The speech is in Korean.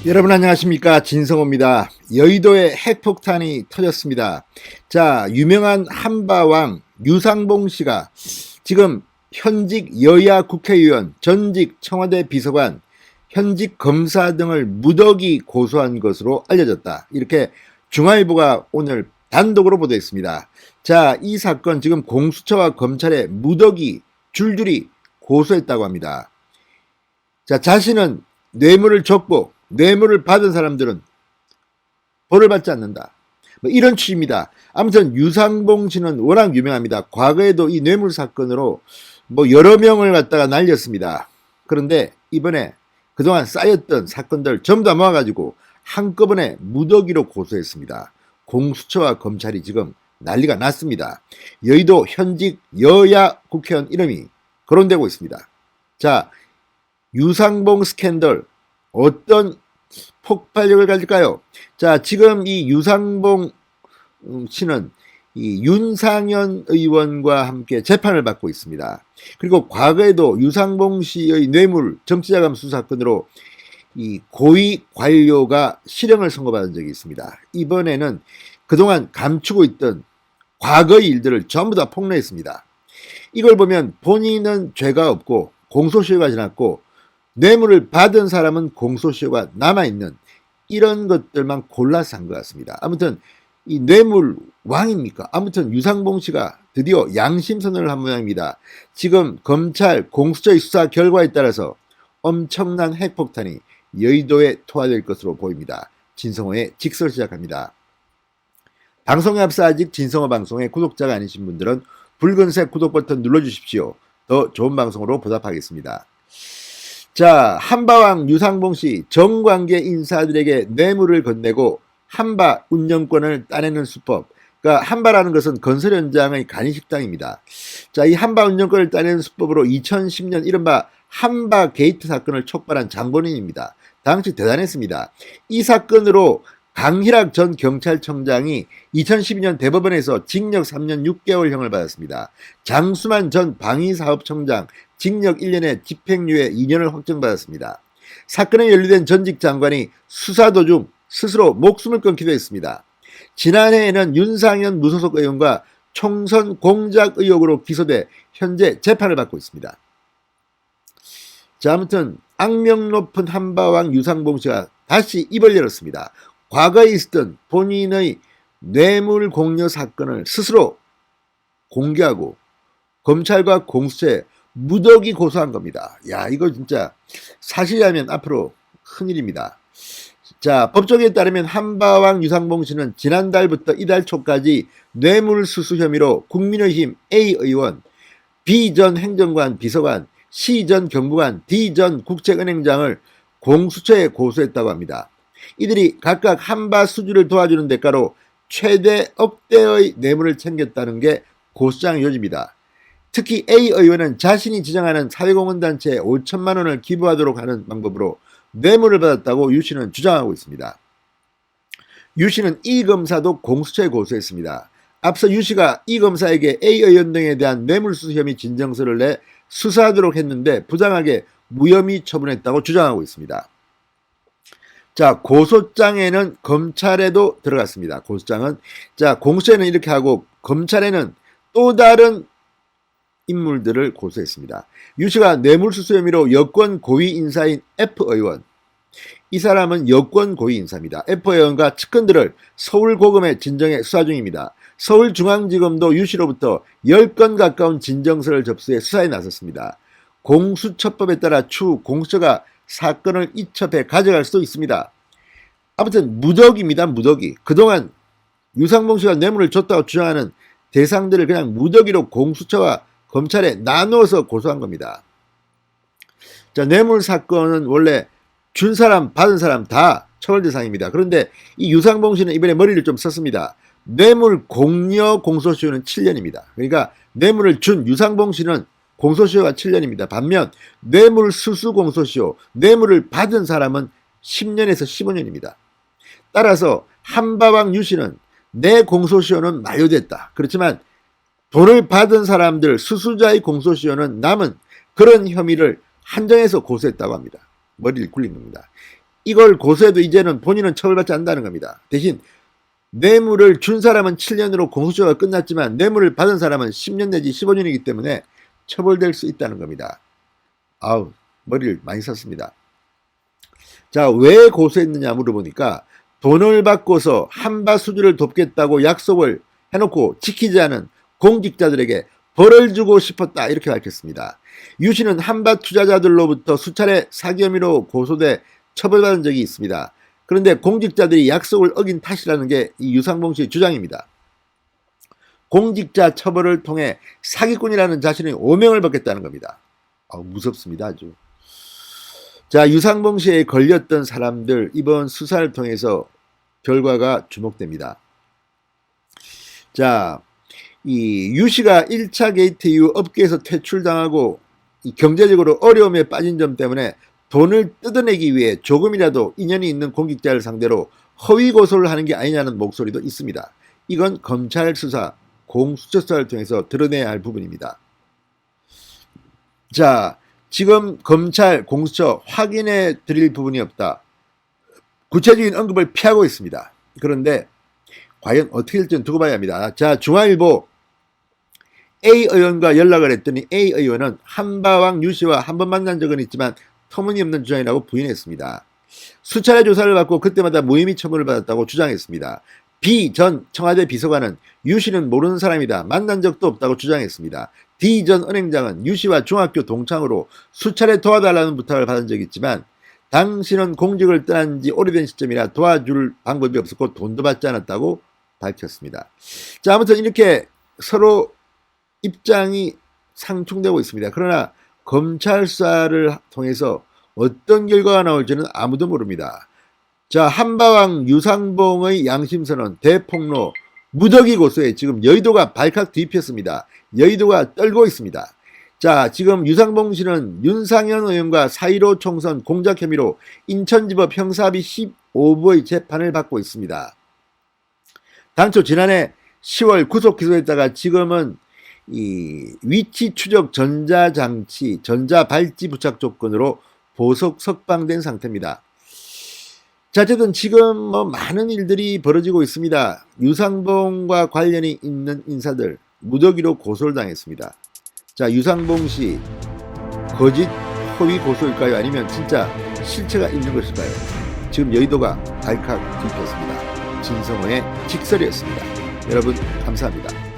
여러분 안녕하십니까, 진성호입니다. 여의도에 핵폭탄이 터졌습니다. 자, 유명한 한바왕 유상봉 씨가 지금 현직 여야 국회의원, 전직 청와대 비서관, 현직 검사 등을 무더기 고소한 것으로 알려졌다. 이렇게 중앙일보가 오늘 단독으로 보도했습니다. 자, 이 사건 지금 공수처와 검찰에 무더기 줄줄이 고소했다고 합니다. 자, 자신은 뇌물을 줬고 뇌물을 받은 사람들은 벌을 받지 않는다. 뭐 이런 취지입니다. 아무튼 유상봉 씨는 워낙 유명합니다. 과거에도 이 뇌물 사건으로 뭐 여러 명을 갖다가 날렸습니다. 그런데 이번에 그동안 쌓였던 사건들 전부 다 모아가지고 한꺼번에 무더기로 고소했습니다. 공수처와 검찰이 지금 난리가 났습니다. 여의도 현직 여야 국회의원 이름이 거론되고 있습니다. 자, 유상봉 스캔들 어떤 폭발력을 가질까요? 자, 지금 이 유상봉 씨는 이 윤상현 의원과 함께 재판을 받고 있습니다. 그리고 과거에도 유상봉 씨의 뇌물 정치자금 수사 사건으로 이 고위 관료가 실형을 선고받은 적이 있습니다. 이번에는 그동안 감추고 있던 과거의 일들을 전부 다 폭로했습니다. 이걸 보면 본인은 죄가 없고 공소시효가 지났고 뇌물을 받은 사람은 공소시효가 남아있는 이런 것들만 골라서 한 것 같습니다. 아무튼 이 뇌물 왕입니까? 아무튼 유상봉 씨가 드디어 양심 선언을 한 모양입니다. 지금 검찰 공수처의 수사 결과에 따라서 엄청난 핵폭탄이 여의도에 투하될 것으로 보입니다. 진성호의 직설 시작합니다. 방송에 앞서 아직 진성호 방송의 구독자가 아니신 분들은 붉은색 구독 버튼 눌러주십시오. 더 좋은 방송으로 보답하겠습니다. 자, 한바왕 유상봉 씨 정관계 인사들에게 뇌물을 건네고 한바 운영권을 따내는 수법. 그러니까 한바라는 것은 건설 현장의 간이식당입니다. 자, 이 한바 운영권을 따내는 수법으로 2010년 이른바 한바 게이트 사건을 촉발한 장본인입니다. 당시 대단했습니다. 이 사건으로 강희락 전 경찰청장이 2012년 대법원에서 징역 3년 6개월형을 받았습니다. 장수만 전 방위사업청장 징역 1년에 집행유예 2년을 확정받았습니다. 사건에 연루된 전직 장관이 수사 도중 스스로 목숨을 끊기도 했습니다. 지난해에는 윤상현 무소속 의원과 총선 공작 의혹으로 기소돼 현재 재판을 받고 있습니다. 자, 아무튼 악명 높은 한바왕 유상봉 씨가 다시 입을 열었습니다. 과거에 있었던 본인의 뇌물 공여 사건을 스스로 공개하고 검찰과 공수처에 무더기 고소한 겁니다. 야, 이거 진짜 사실이라면 앞으로 큰일입니다. 자, 법조계에 따르면 한바왕 유상봉 씨는 지난달부터 이달 초까지 뇌물수수 혐의로 국민의힘 A 의원, B 전 행정관 비서관, C 전 경무관, D 전 국책은행장을 공수처에 고소했다고 합니다. 이들이 각각 한바 수주를 도와주는 대가로 최대 억대의 뇌물을 챙겼다는 게 고소장의 요지입니다. 특히 A 의원은 자신이 지정하는 사회공헌단체에 5천만 원을 기부하도록 하는 방법으로 뇌물을 받았다고 유 씨는 주장하고 있습니다. 유 씨는 이 검사도 공수처에 고소했습니다. 앞서 유 씨가 이 검사에게 A 의원 등에 대한 뇌물수수 혐의 진정서를 내 수사하도록 했는데 부당하게 무혐의 처분했다고 주장하고 있습니다. 자, 고소장에는 검찰에도 들어갔습니다. 고소장은, 자, 공수처에는 이렇게 하고 검찰에는 또 다른 인물들을 고소했습니다. 유 씨가 뇌물수수 혐의로 여권 고위 인사인 F 의원, 이 사람은 여권 고위 인사입니다. F 의원과 측근들을 서울고검에 진정해 수사 중입니다. 서울중앙지검도 유 씨로부터 10건 가까운 진정서를 접수해 수사에 나섰습니다. 공수처법에 따라 추후 공수처가 사건을 이첩해 가져갈 수도 있습니다. 아무튼 무더기입니다. 무더기. 그동안 유상봉 씨가 뇌물을 줬다고 주장하는 대상들을 그냥 무더기로 공수처와 검찰에 나누어서 고소한 겁니다. 자, 뇌물 사건은 원래 준 사람 받은 사람 다 처벌 대상입니다. 그런데 이 유상봉 씨는 이번에 머리를 좀 썼습니다. 뇌물 공여 공소시효는 7년입니다. 그러니까 뇌물을 준 유상봉 씨는 공소시효가 7년입니다. 반면 뇌물 수수 공소시효, 뇌물을 받은 사람은 10년에서 15년입니다. 따라서 한바왕 유 씨는 내 공소시효는 만료됐다. 그렇지만 돈을 받은 사람들 수수자의 공소시효는 남은 그런 혐의를 한정해서 고소했다고 합니다. 머리를 굴린 겁니다. 이걸 고소해도 이제는 본인은 처벌받지 않는다는 겁니다. 대신 뇌물을 준 사람은 7년으로 공소시효가 끝났지만 뇌물을 받은 사람은 10년 내지 15년이기 때문에 처벌될 수 있다는 겁니다. 아우, 머리를 많이 썼습니다. 자, 왜 고소했느냐 물어보니까 돈을 받고서 한바 수주를 돕겠다고 약속을 해놓고 지키지 않은 공직자들에게 벌을 주고 싶었다, 이렇게 밝혔습니다. 유 씨는 한바 투자자들로부터 수차례 사기 혐의로 고소돼 처벌받은 적이 있습니다. 그런데 공직자들이 약속을 어긴 탓이라는 게 이 유상봉 씨의 주장입니다. 공직자 처벌을 통해 사기꾼이라는 자신의 오명을 받겠다는 겁니다. 무섭습니다, 아주. 자, 유상봉 씨에 걸렸던 사람들 이번 수사를 통해서 결과가 주목됩니다. 자, 이 유 씨가 1차 게이트 이후 업계에서 퇴출당하고 경제적으로 어려움에 빠진 점 때문에 돈을 뜯어내기 위해 조금이라도 인연이 있는 공직자를 상대로 허위 고소를 하는 게 아니냐는 목소리도 있습니다. 이건 검찰 수사, 공수처 수사를 통해서 드러내야 할 부분입니다. 자, 지금 검찰, 공수처 확인해 드릴 부분이 없다. 구체적인 언급을 피하고 있습니다. 그런데 과연 어떻게 될지는 두고 봐야 합니다. 자, 중앙일보 A 의원과 연락을 했더니 A 의원은 한바왕 유 씨와 한 번 만난 적은 있지만 터무니없는 주장이라고 부인했습니다. 수차례 조사를 받고 그때마다 무혐의 처분을 받았다고 주장했습니다. B 전 청와대 비서관은 유 씨는 모르는 사람이다, 만난 적도 없다고 주장했습니다. D 전 은행장은 유 씨와 중학교 동창으로 수차례 도와달라는 부탁을 받은 적이 있지만 당신은 공직을 떠난 지 오래된 시점이라 도와줄 방법이 없었고 돈도 받지 않았다고 밝혔습니다. 자, 아무튼 이렇게 서로 입장이 상충되고 있습니다. 그러나 검찰 수사를 통해서 어떤 결과가 나올지는 아무도 모릅니다. 자, 한바왕 유상봉의 양심선언 대폭로 무더기 고소에 지금 여의도가 발칵 뒤집혔습니다. 여의도가 떨고 있습니다. 자, 지금 유상봉 씨는 윤상현 의원과 4.15 총선 공작 혐의로 인천지법 형사합의 15부의 재판을 받고 있습니다. 당초 지난해 10월 구속 기소했다가 지금은 이 위치 추적 전자장치, 전자발찌 부착 조건으로 보석 석방된 상태입니다. 자, 어쨌든 지금 많은 일들이 벌어지고 있습니다. 유상봉과 관련이 있는 인사들 무더기로 고소를 당했습니다. 자, 유상봉 씨 거짓 허위 고소일까요? 아니면 진짜 실체가 있는 것일까요? 지금 여의도가 발칵 뒤집혔습니다. 진성호의 직설이었습니다. 여러분 감사합니다.